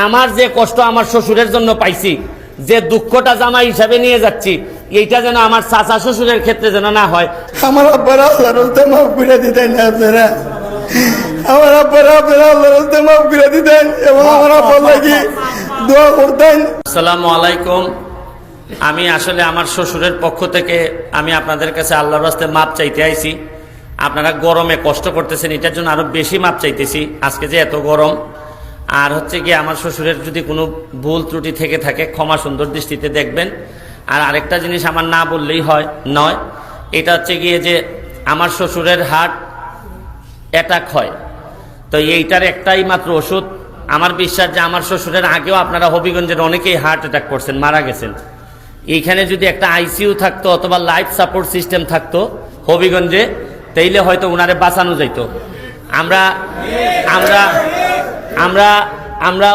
আমার যে কষ্ট আমার শ্বশুরের জন্য পাইছি, যে দুঃখটা জামাই হিসাবে নিয়ে যাচ্ছি, এইটা যেন আমার চাচা শ্বশুরের ক্ষেত্রে যেন না হয়। আমার আব্বারা আল্লাহর রাস্তে মাফ করে দিতেন না আপনারা, আমার আব্বারা আপনারা আল্লাহর রাস্তে মাফ করে দিতেন এবং আমার আব্বার লাগি দোয়া করতেন। আসসালামু আলাইকুম। আমি আসলে আমার শ্বশুরের পক্ষ থেকে আমি আপনাদের কাছে আল্লাহর রাস্তে মাপ চাইতে আইছি। আপনারা গরমে কষ্ট করতেছেন, এটার জন্য আরো বেশি মাপ চাইতেছি। আজকে যে এত গরম, আর হচ্ছে কি আমার শ্বশুরের যদি কোনো ভুল ত্রুটি থেকে থাকে ক্ষমা সুন্দর দৃষ্টিতে দেখবেন। আর আরেকটা জিনিস আমার না বললেই নয়, এটা হচ্ছে গিয়ে যে আমার শ্বশুরের হার্ট অ্যাটাক হয়, তো এইটার একটাই মাত্র ওষুধ। আমার বিশ্বাস যে আমার শ্বশুরের আগেও আপনারা হবিগঞ্জের অনেকেই হার্ট অ্যাটাক করছেন, মারা গেছেন। এইখানে যদি একটা আইসিইউ থাকতো অথবা লাইফ সাপোর্ট সিস্টেম থাকতো হবিগঞ্জে, তাইলে হয়তো ওনারে বাঁচানো যাইতো। আমরা আমরা আমরা আমরা